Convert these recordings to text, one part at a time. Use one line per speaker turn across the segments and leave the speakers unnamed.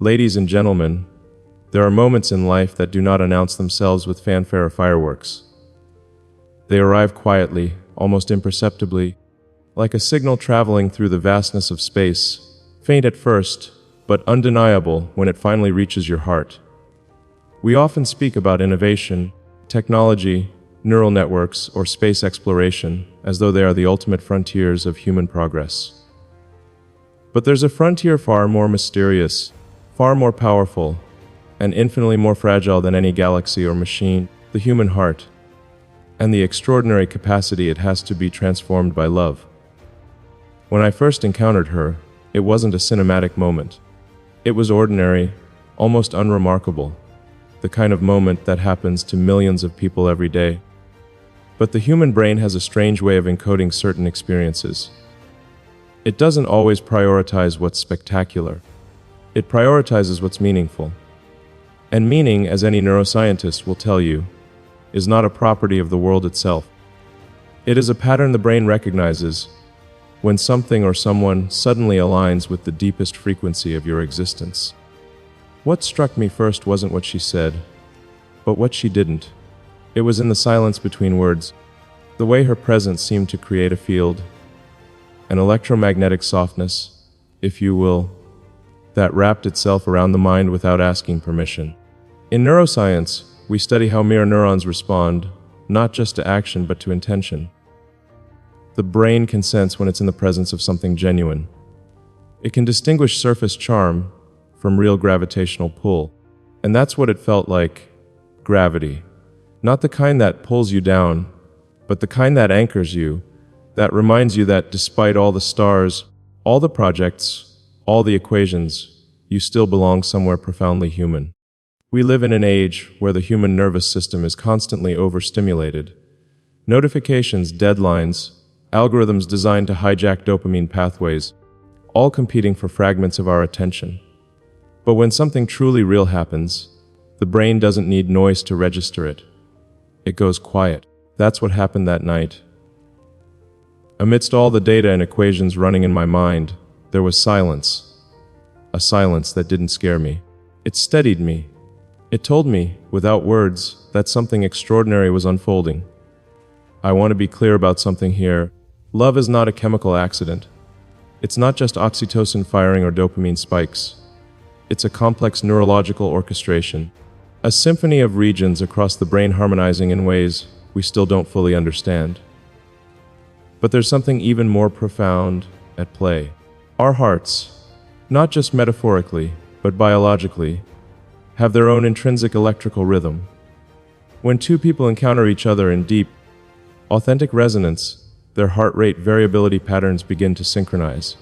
Ladies and gentlemen, there are moments in life that do not announce themselves with fanfare or fireworks. They arrive quietly, almost imperceptibly, like a signal traveling through the vastness of space, faint at first, but undeniable when it finally reaches your heart. We often speak about innovation, technology, neural networks, or space exploration as though they are the ultimate frontiers of human progress. But there's a frontier far more mysterious, far more powerful, and infinitely more fragile than any galaxy or machine, the human heart, and the extraordinary capacity it has to be transformed by love. When I first encountered her, it wasn't a cinematic moment. It was ordinary, almost unremarkable, the kind of moment that happens to millions of people every day. But the human brain has a strange way of encoding certain experiences. It doesn't always prioritize what's spectacular. It prioritizes what's meaningful. And meaning, as any neuroscientist will tell you, is not a property of the world itself. It is a pattern the brain recognizes when something or someone suddenly aligns with the deepest frequency of your existence. What struck me first wasn't what she said, but what she didn't. It was in the silence between words, the way her presence seemed to create a field, an electromagnetic softness, if you will, that wrapped itself around the mind without asking permission. In neuroscience, we study how mirror neurons respond, not just to action but to intention. The brain can sense when it's in the presence of something genuine. It can distinguish surface charm from real gravitational pull. And that's what it felt like, gravity. Not the kind that pulls you down, but the kind that anchors you, that reminds you that despite all the stars, all the projects, all the equations, you still belong somewhere profoundly human. We live in an age where the human nervous system is constantly overstimulated. Notifications, deadlines, algorithms designed to hijack dopamine pathways, all competing for fragments of our attention. But when something truly real happens, the brain doesn't need noise to register it. It goes quiet. That's what happened that night. Amidst all the data and equations running in my mind, there was silence. A silence that didn't scare me. It steadied me. It told me, without words, that something extraordinary was unfolding. I want to be clear about something here. Love is not a chemical accident. It's not just oxytocin firing or dopamine spikes. It's a complex neurological orchestration, a symphony of regions across the brain harmonizing in ways we still don't fully understand. But there's something even more profound at play. Our hearts, not just metaphorically, but biologically, have their own intrinsic electrical rhythm. When two people encounter each other in deep, authentic resonance, their heart rate variability patterns begin to synchronize.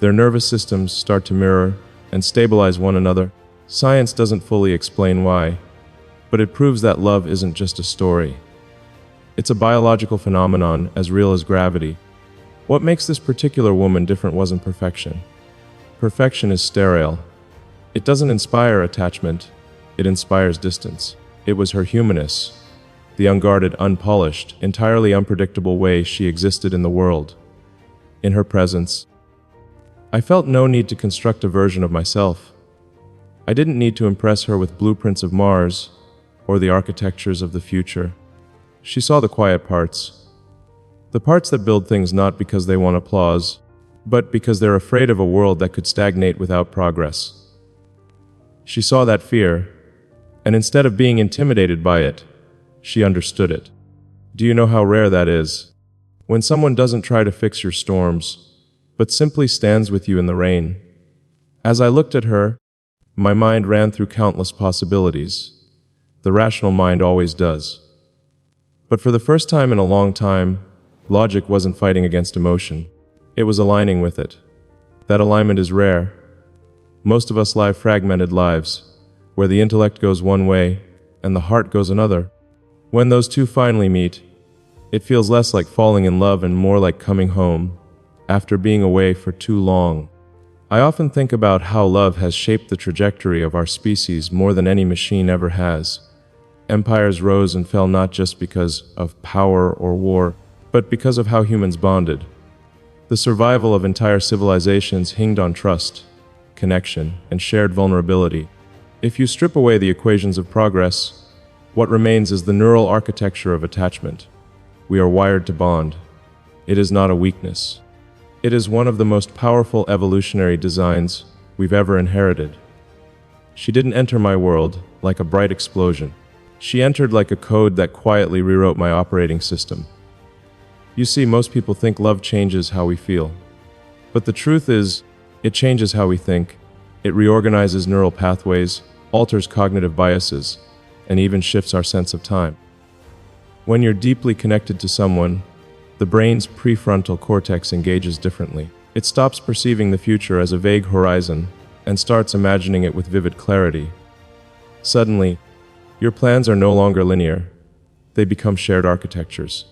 Their nervous systems start to mirror and stabilize one another. Science doesn't fully explain why, but it proves that love isn't just a story. It's a biological phenomenon as real as gravity. What makes this particular woman different wasn't perfection. Perfection is sterile. It doesn't inspire attachment, it inspires distance. It was her humanness, the unguarded, unpolished, entirely unpredictable way she existed in the world. In her presence, I felt no need to construct a version of myself. I didn't need to impress her with blueprints of Mars or the architectures of the future. She saw the quiet parts, the parts that build things not because they want applause, but because they're afraid of a world that could stagnate without progress. She saw that fear, and instead of being intimidated by it, she understood it. Do you know how rare that is? When someone doesn't try to fix your storms, but simply stands with you in the rain. As I looked at her, my mind ran through countless possibilities. The rational mind always does. But for the first time in a long time, logic wasn't fighting against emotion. It was aligning with it. That alignment is rare. Most of us live fragmented lives, where the intellect goes one way and the heart goes another. When those two finally meet, it feels less like falling in love and more like coming home after being away for too long. I often think about how love has shaped the trajectory of our species more than any machine ever has. Empires rose and fell not just because of power or war, but because of how humans bonded. The survival of entire civilizations hinged on trust, connection, and shared vulnerability. If you strip away the equations of progress, what remains is the neural architecture of attachment. We are wired to bond. It is not a weakness. It is one of the most powerful evolutionary designs we've ever inherited. She didn't enter my world like a bright explosion. She entered like a code that quietly rewrote my operating system. You see, most people think love changes how we feel. But the truth is, it changes how we think. It reorganizes neural pathways, alters cognitive biases, and even shifts our sense of time. When you're deeply connected to someone, the brain's prefrontal cortex engages differently. It stops perceiving the future as a vague horizon and starts imagining it with vivid clarity. Suddenly, your plans are no longer linear. They become shared architectures.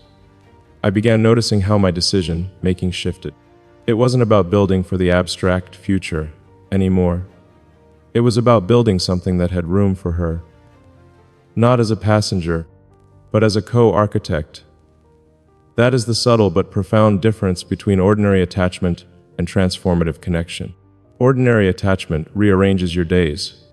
I began noticing how my decision-making shifted. It wasn't about building for the abstract future anymore. It was about building something that had room for her. Not as a passenger, but as a co-architect. That is the subtle but profound difference between ordinary attachment and transformative connection. Ordinary attachment rearranges your days.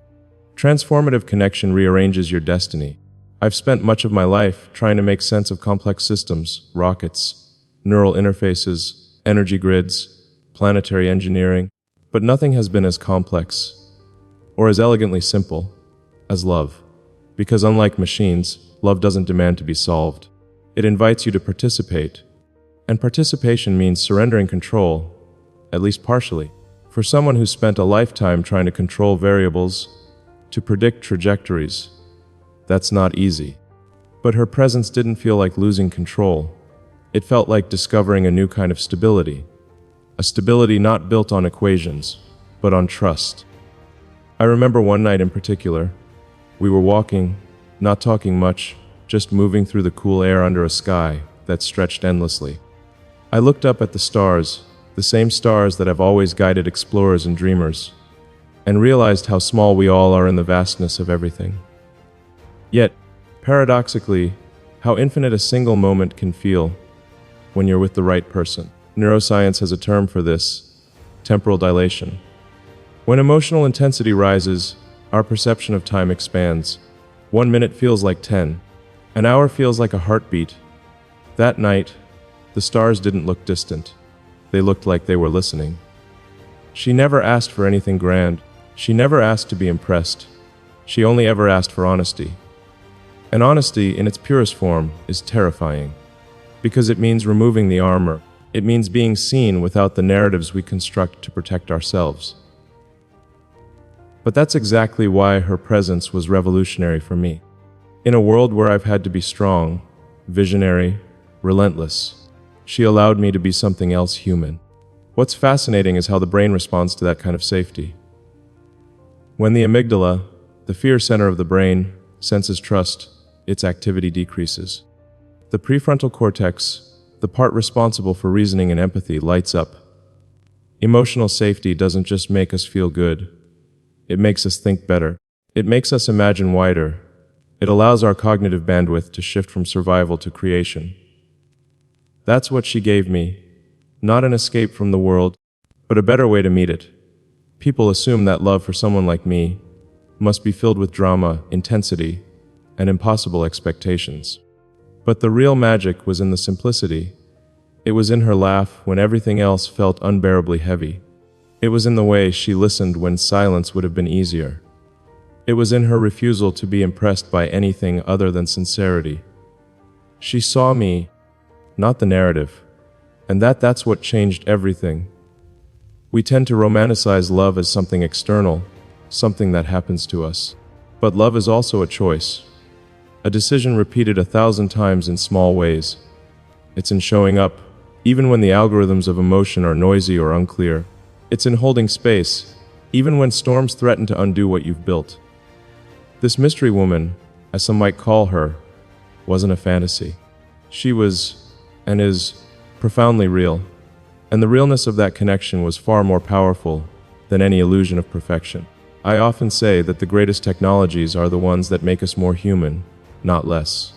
Transformative connection rearranges your destiny. I've spent much of my life trying to make sense of complex systems, rockets, neural interfaces, energy grids, planetary engineering, but nothing has been as complex or as elegantly simple as love. Because unlike machines, love doesn't demand to be solved. It invites you to participate. And participation means surrendering control, at least partially. For someone who spent a lifetime trying to control variables, to predict trajectories, that's not easy. But her presence didn't feel like losing control. It felt like discovering a new kind of stability. A stability not built on equations, but on trust. I remember one night in particular. We were walking, not talking much, just moving through the cool air under a sky that stretched endlessly. I looked up at the stars, the same stars that have always guided explorers and dreamers, and realized how small we all are in the vastness of everything. Yet, paradoxically, how infinite a single moment can feel when you're with the right person. Neuroscience has a term for this: temporal dilation. When emotional intensity rises, our perception of time expands. 1 minute feels like 10. An hour feels like a heartbeat. That night, the stars didn't look distant. They looked like they were listening. She never asked for anything grand. She never asked to be impressed. She only ever asked for honesty. And honesty, in its purest form, is terrifying. Because it means removing the armor. It means being seen without the narratives we construct to protect ourselves. But that's exactly why her presence was revolutionary for me. In a world where I've had to be strong, visionary, relentless, she allowed me to be something else human. What's fascinating is how the brain responds to that kind of safety. When the amygdala, the fear center of the brain, senses trust, its activity decreases. The prefrontal cortex, the part responsible for reasoning and empathy, lights up. Emotional safety doesn't just make us feel good. It makes us think better. It makes us imagine wider. It allows our cognitive bandwidth to shift from survival to creation. That's what she gave me. Not an escape from the world, but a better way to meet it. People assume that love for someone like me must be filled with drama, intensity, and impossible expectations. But the real magic was in the simplicity. It was in her laugh when everything else felt unbearably heavy. It was in the way she listened when silence would have been easier. It was in her refusal to be impressed by anything other than sincerity. She saw me, not the narrative, and that's what changed everything. We tend to romanticize love as something external, something that happens to us. But love is also a choice. A decision repeated 1,000 times in small ways. It's in showing up, even when the algorithms of emotion are noisy or unclear. It's in holding space, even when storms threaten to undo what you've built. This mystery woman, as some might call her, wasn't a fantasy. She was, and is, profoundly real. And the realness of that connection was far more powerful than any illusion of perfection. I often say that the greatest technologies are the ones that make us more human, not less.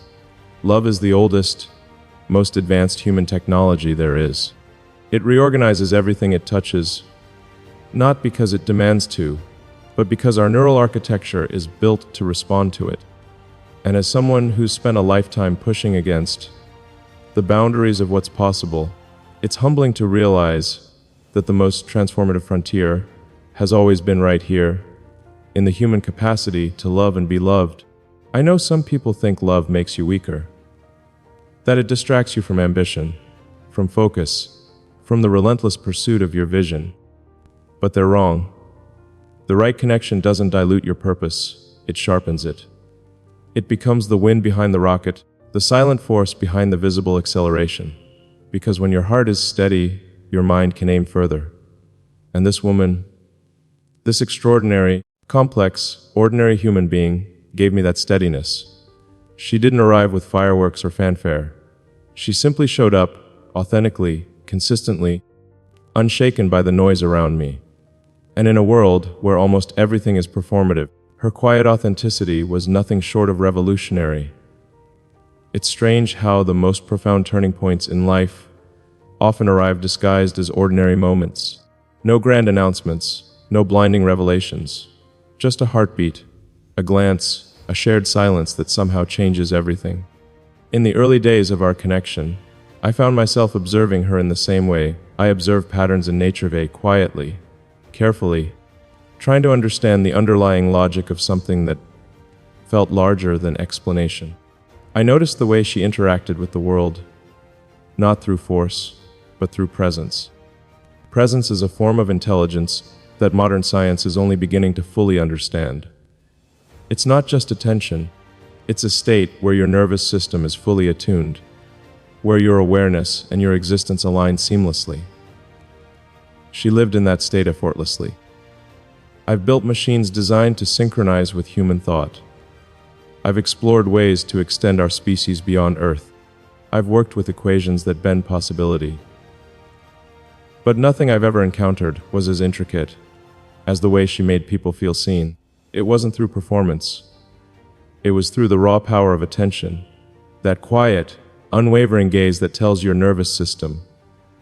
Love is the oldest, most advanced human technology there is. It reorganizes everything it touches. not because it demands to, but because our neural architecture is built to respond to it. And as someone who's spent a lifetime pushing against the boundaries of what's possible, it's humbling to realize that the most transformative frontier has always been right here, in the human capacity to love and be loved. I know some people think love makes you weaker, that it distracts you from ambition, from focus, from the relentless pursuit of your vision. But they're wrong. The right connection doesn't dilute your purpose, it sharpens it. It becomes the wind behind the rocket, the silent force behind the visible acceleration. Because when your heart is steady, your mind can aim further. And this woman, this extraordinary, complex, ordinary human being, gave me that steadiness. She didn't arrive with fireworks or fanfare. She simply showed up, authentically, consistently, unshaken by the noise around me. And in a world where almost everything is performative, her quiet authenticity was nothing short of revolutionary. It's strange how the most profound turning points in life often arrive disguised as ordinary moments. No grand announcements, no blinding revelations, just a heartbeat, a glance, a shared silence that somehow changes everything. In the early days of our connection, I found myself observing her in the same way I observe patterns in nature, very quietly, carefully, trying to understand the underlying logic of something that felt larger than explanation. I noticed the way she interacted with the world, not through force, but through presence. Presence is a form of intelligence that modern science is only beginning to fully understand. It's not just attention, it's a state where your nervous system is fully attuned, where your awareness and your existence align seamlessly. She lived in that state effortlessly. I've built machines designed to synchronize with human thought. I've explored ways to extend our species beyond Earth. I've worked with equations that bend possibility. But nothing I've ever encountered was as intricate as the way she made people feel seen. It wasn't through performance. It was through the raw power of attention, that quiet, unwavering gaze that tells your nervous system,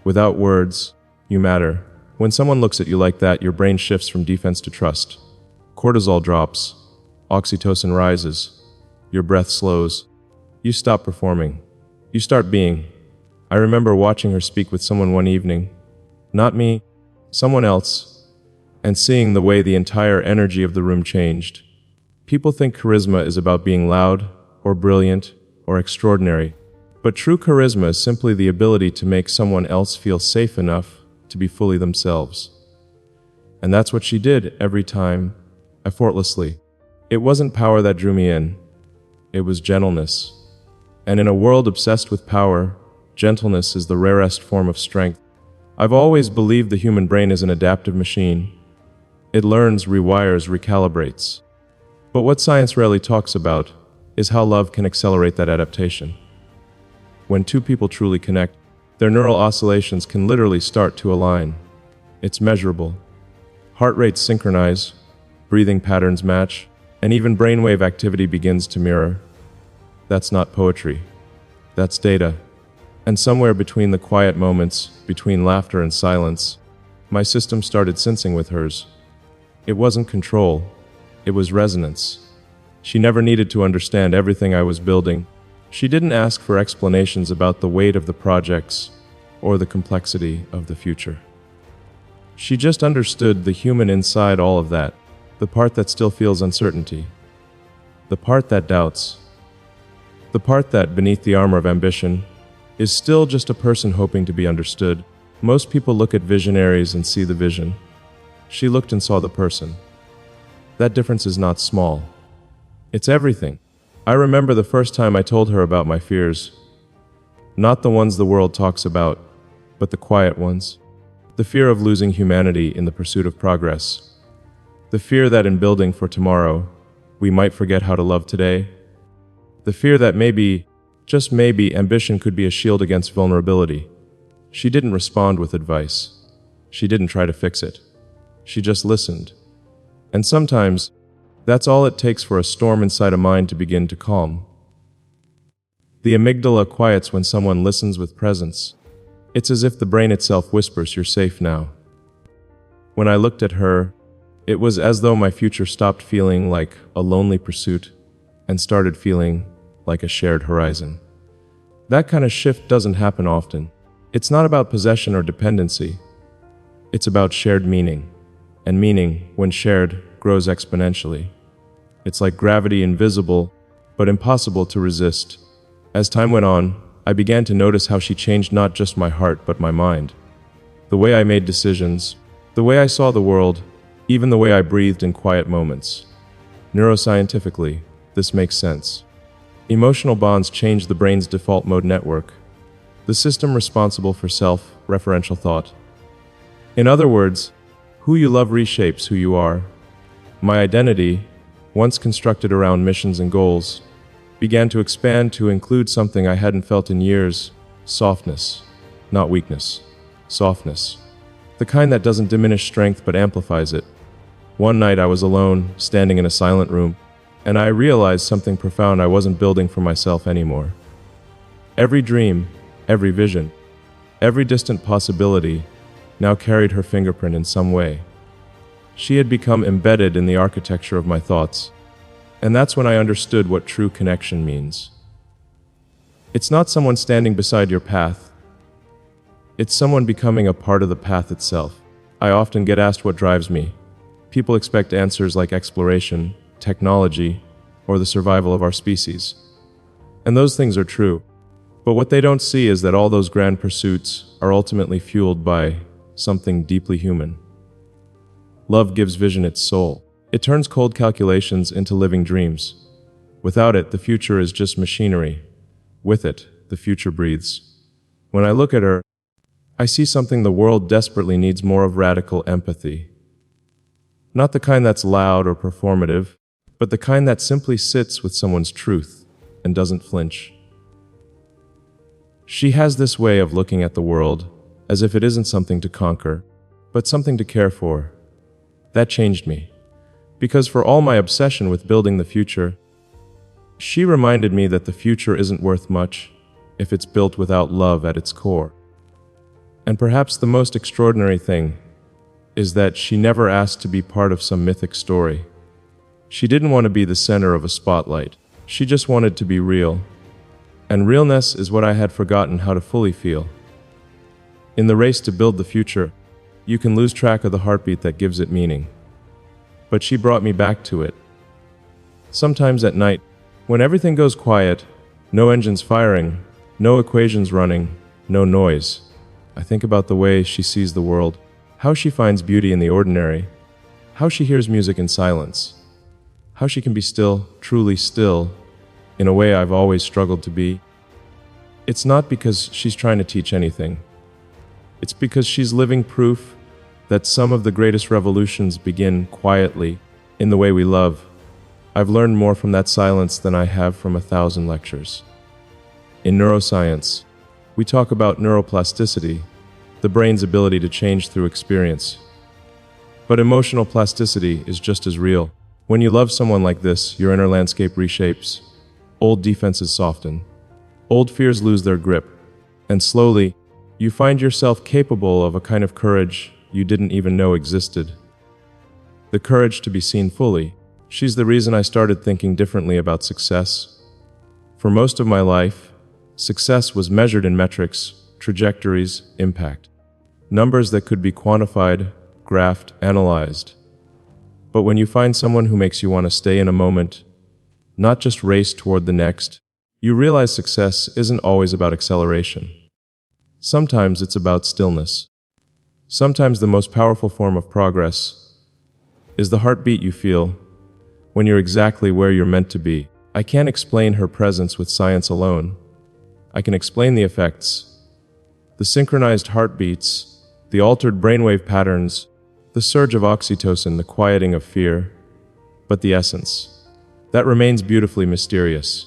without words, you matter. When someone looks at you like that, your brain shifts from defense to trust. Cortisol drops, oxytocin rises, your breath slows. You stop performing. You start being. I remember watching her speak with someone one evening, not me, someone else, and seeing the way the entire energy of the room changed. People think charisma is about being loud, or brilliant, or extraordinary, but true charisma is simply the ability to make someone else feel safe enough to be fully themselves. And that's what she did every time, effortlessly. It wasn't power that drew me in, it was gentleness. And in a world obsessed with power, gentleness is the rarest form of strength. I've always believed the human brain is an adaptive machine. It learns, rewires, recalibrates. But what science rarely talks about is how love can accelerate that adaptation. When two people truly connect, their neural oscillations can literally start to align. It's measurable. Heart rates synchronize, breathing patterns match, and even brainwave activity begins to mirror. That's not poetry. That's data. And somewhere between the quiet moments, between laughter and silence, my system started sensing with hers. It wasn't control. It was resonance. She never needed to understand everything I was building. She didn't ask for explanations about the weight of the projects or the complexity of the future. She just understood the human inside all of that, the part that still feels uncertainty, the part that doubts, the part that, beneath the armor of ambition, is still just a person hoping to be understood. Most people look at visionaries and see the vision. She looked and saw the person. That difference is not small. It's everything. I remember the first time I told her about my fears. Not the ones the world talks about, but the quiet ones. The fear of losing humanity in the pursuit of progress. The fear that in building for tomorrow, we might forget how to love today. The fear that maybe, just maybe, ambition could be a shield against vulnerability. She didn't respond with advice. She didn't try to fix it. She just listened. And sometimes, that's all it takes for a storm inside a mind to begin to calm. The amygdala quiets when someone listens with presence. It's as if the brain itself whispers, "You're safe now." When I looked at her, it was as though my future stopped feeling like a lonely pursuit and started feeling like a shared horizon. That kind of shift doesn't happen often. It's not about possession or dependency. It's about shared meaning. And meaning, when shared, grows exponentially. It's like gravity, invisible, but impossible to resist. As time went on, I began to notice how she changed not just my heart, but my mind. The way I made decisions, the way I saw the world, even the way I breathed in quiet moments. Neuroscientifically, this makes sense. Emotional bonds change the brain's default mode network, the system responsible for self-referential thought. In other words, who you love reshapes who you are. My identity, once constructed around missions and goals, began to expand to include something I hadn't felt in years: softness, not weakness. Softness. The kind that doesn't diminish strength but amplifies it. One night I was alone, standing in a silent room, and I realized something profound. I wasn't building for myself anymore. Every dream, every vision, every distant possibility now carried her fingerprint in some way. She had become embedded in the architecture of my thoughts, and that's when I understood what true connection means. It's not someone standing beside your path. It's someone becoming a part of the path itself. I often get asked what drives me. People expect answers like exploration, technology, or the survival of our species. And those things are true. But what they don't see is that all those grand pursuits are ultimately fueled by something deeply human. Love gives vision its soul. It turns cold calculations into living dreams. Without it, the future is just machinery. With it, the future breathes. When I look at her, I see something the world desperately needs more of: radical empathy. Not the kind that's loud or performative, but the kind that simply sits with someone's truth and doesn't flinch. She has this way of looking at the world as if it isn't something to conquer, but something to care for. That changed me, because for all my obsession with building the future, she reminded me that the future isn't worth much if it's built without love at its core. And perhaps the most extraordinary thing is that she never asked to be part of some mythic story. She didn't want to be the center of a spotlight. She just wanted to be real. And realness is what I had forgotten how to fully feel. In the race to build the future, you can lose track of the heartbeat that gives it meaning. But she brought me back to it. Sometimes at night, when everything goes quiet, no engines firing, no equations running, no noise, I think about the way she sees the world, how she finds beauty in the ordinary, how she hears music in silence, how she can be still, truly still, in a way I've always struggled to be. It's not because she's trying to teach anything. It's because she's living proof that some of the greatest revolutions begin quietly, in the way we love. I've learned more from that silence than I have from 1,000 lectures. In neuroscience, we talk about neuroplasticity, the brain's ability to change through experience. But emotional plasticity is just as real. When you love someone like this, your inner landscape reshapes. Old defenses soften. Old fears lose their grip. And slowly, you find yourself capable of a kind of courage you didn't even know existed. The courage to be seen fully. She's the reason I started thinking differently about success. For most of my life, success was measured in metrics, trajectories, impact. Numbers that could be quantified, graphed, analyzed. But when you find someone who makes you want to stay in a moment, not just race toward the next, you realize success isn't always about acceleration. Sometimes it's about stillness. Sometimes the most powerful form of progress is the heartbeat you feel when you're exactly where you're meant to be. I can't explain her presence with science alone. I can explain the effects, the synchronized heartbeats, the altered brainwave patterns, the surge of oxytocin, the quieting of fear, but the essence, that remains beautifully mysterious.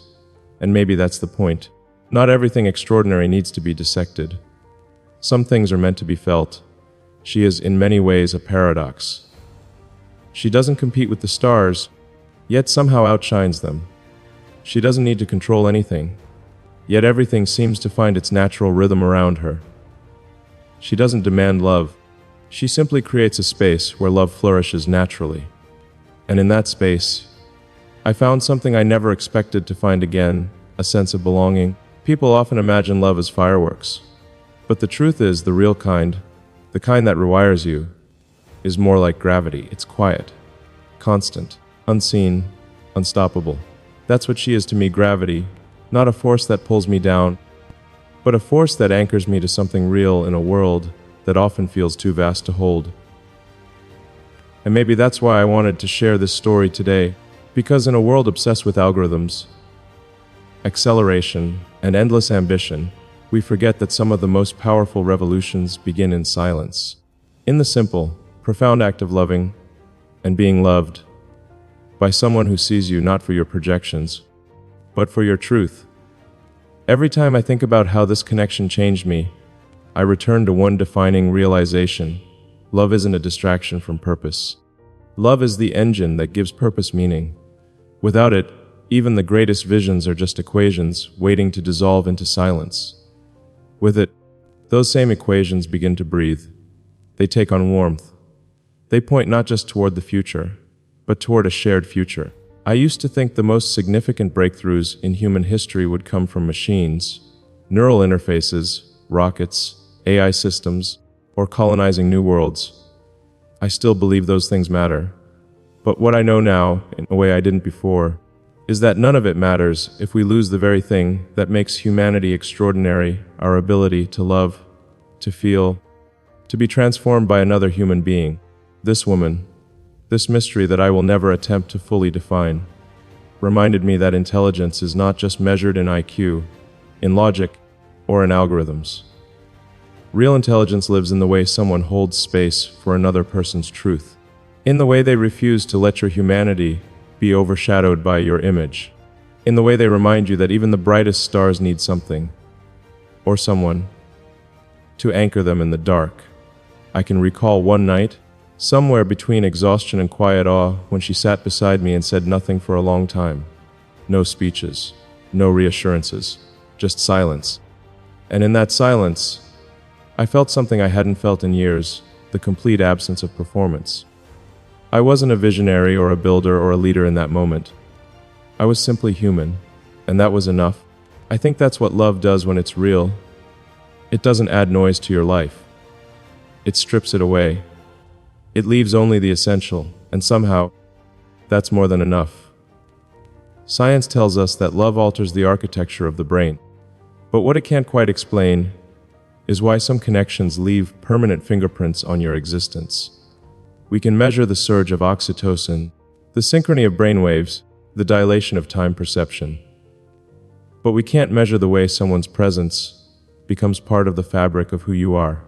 And maybe that's the point. Not everything extraordinary needs to be dissected. Some things are meant to be felt. She is in many ways a paradox. She doesn't compete with the stars, yet somehow outshines them. She doesn't need to control anything, yet everything seems to find its natural rhythm around her. She doesn't demand love. She simply creates a space where love flourishes naturally. And in that space, I found something I never expected to find again, a sense of belonging. People often imagine love as fireworks. But the truth is, the real kind, the kind that rewires you, is more like gravity. It's quiet, constant, unseen, unstoppable. That's what she is to me, gravity, not a force that pulls me down, but a force that anchors me to something real in a world that often feels too vast to hold. And maybe that's why I wanted to share this story today, because in a world obsessed with algorithms, acceleration, and endless ambition, we forget that some of the most powerful revolutions begin in silence. In the simple, profound act of loving and being loved by someone who sees you not for your projections, but for your truth. Every time I think about how this connection changed me, I return to one defining realization. Love isn't a distraction from purpose. Love is the engine that gives purpose meaning. Without it, even the greatest visions are just equations waiting to dissolve into silence. With it, those same equations begin to breathe. They take on warmth. They point not just toward the future, but toward a shared future. I used to think the most significant breakthroughs in human history would come from machines, neural interfaces, rockets, AI systems, or colonizing new worlds. I still believe those things matter. But what I know now, in a way I didn't before, is that none of it matters if we lose the very thing that makes humanity extraordinary, our ability to love, to feel, to be transformed by another human being. This woman, this mystery that I will never attempt to fully define, reminded me that intelligence is not just measured in IQ, in logic, or in algorithms. Real intelligence lives in the way someone holds space for another person's truth, in the way they refuse to let your humanity be overshadowed by your image, in the way they remind you that even the brightest stars need something, or someone, to anchor them in the dark. I can recall one night, somewhere between exhaustion and quiet awe, when she sat beside me and said nothing for a long time. No speeches, no reassurances, just silence. And in that silence, I felt something I hadn't felt in years, the complete absence of performance. I wasn't a visionary or a builder or a leader in that moment. I was simply human, and that was enough. I think that's what love does when it's real. It doesn't add noise to your life. It strips it away. It leaves only the essential, and somehow, that's more than enough. Science tells us that love alters the architecture of the brain, but what it can't quite explain is why some connections leave permanent fingerprints on your existence. We can measure the surge of oxytocin, the synchrony of brainwaves, the dilation of time perception. But we can't measure the way someone's presence becomes part of the fabric of who you are.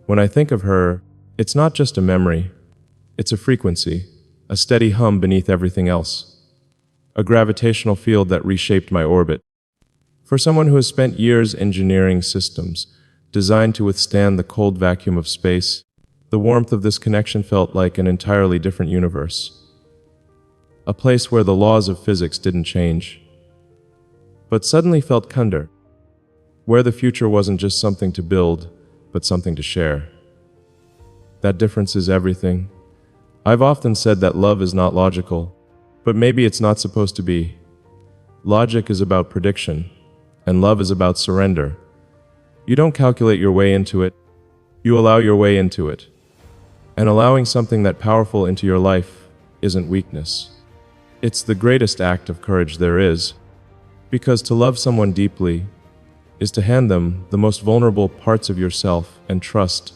When I think of her, it's not just a memory, it's a frequency, a steady hum beneath everything else, a gravitational field that reshaped my orbit. For someone who has spent years engineering systems designed to withstand the cold vacuum of space, the warmth of this connection felt like an entirely different universe. A place where the laws of physics didn't change, but suddenly felt kinder, where the future wasn't just something to build, but something to share. That difference is everything. I've often said that love is not logical, but maybe it's not supposed to be. Logic is about prediction, and love is about surrender. You don't calculate your way into it, you allow your way into it. And allowing something that powerful into your life isn't weakness. It's the greatest act of courage there is, because to love someone deeply is to hand them the most vulnerable parts of yourself and trust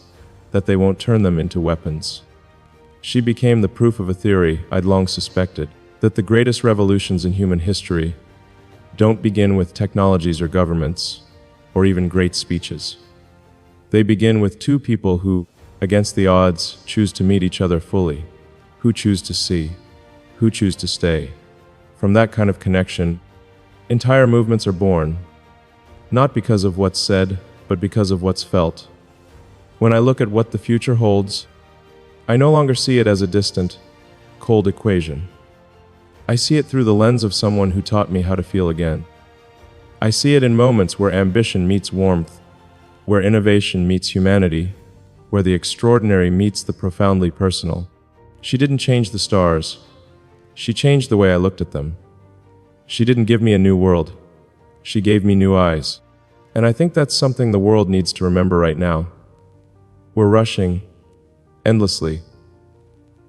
that they won't turn them into weapons. She became the proof of a theory I'd long suspected, that the greatest revolutions in human history don't begin with technologies or governments, or even great speeches. They begin with two people who, against the odds, choose to meet each other fully, who choose to see, who choose to stay. From that kind of connection, entire movements are born, not because of what's said, but because of what's felt. When I look at what the future holds, I no longer see it as a distant, cold equation. I see it through the lens of someone who taught me how to feel again. I see it in moments where ambition meets warmth, where innovation meets humanity, where the extraordinary meets the profoundly personal. She didn't change the stars. She changed the way I looked at them. She didn't give me a new world. She gave me new eyes. And I think that's something the world needs to remember right now. We're rushing, endlessly,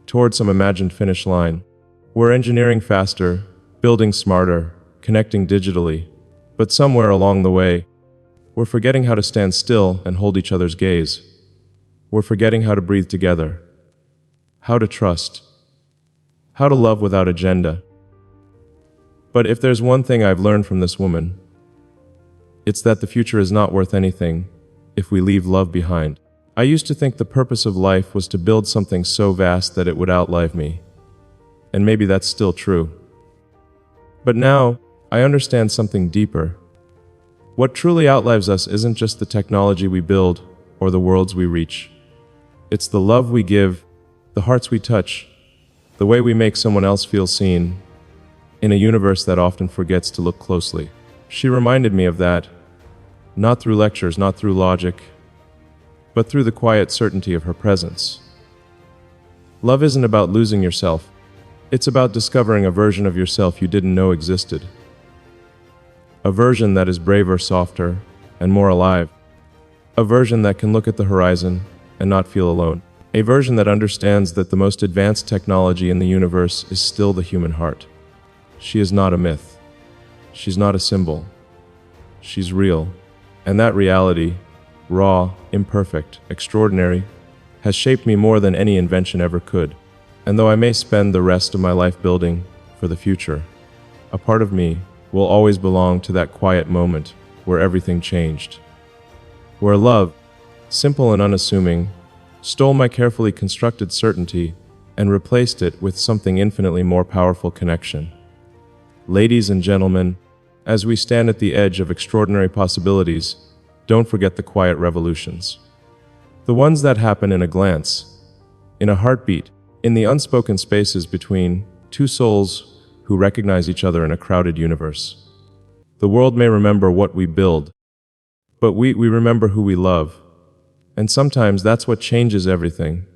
toward some imagined finish line. We're engineering faster, building smarter, connecting digitally. But somewhere along the way, we're forgetting how to stand still and hold each other's gaze. We're forgetting how to breathe together, how to trust, how to love without agenda. But if there's one thing I've learned from this woman, it's that the future is not worth anything if we leave love behind. I used to think the purpose of life was to build something so vast that it would outlive me. And maybe that's still true. But now, I understand something deeper. What truly outlives us isn't just the technology we build or the worlds we reach. It's the love we give, the hearts we touch, the way we make someone else feel seen, in a universe that often forgets to look closely. She reminded me of that, not through lectures, not through logic, but through the quiet certainty of her presence. Love isn't about losing yourself. It's about discovering a version of yourself you didn't know existed. A version that is braver, softer, and more alive. A version that can look at the horizon and not feel alone. A version that understands that the most advanced technology in the universe is still the human heart. She is not a myth. She's not a symbol. She's real. And that reality, raw, imperfect, extraordinary, has shaped me more than any invention ever could. And though I may spend the rest of my life building for the future, a part of me will always belong to that quiet moment where everything changed. Where love, simple and unassuming, stole my carefully constructed certainty and replaced it with something infinitely more powerful: connection. Ladies and gentlemen, as we stand at the edge of extraordinary possibilities, don't forget the quiet revolutions. The ones that happen in a glance, in a heartbeat, in the unspoken spaces between two souls who recognize each other in a crowded universe. The world may remember what we build, but we remember who we love. And sometimes that's what changes everything.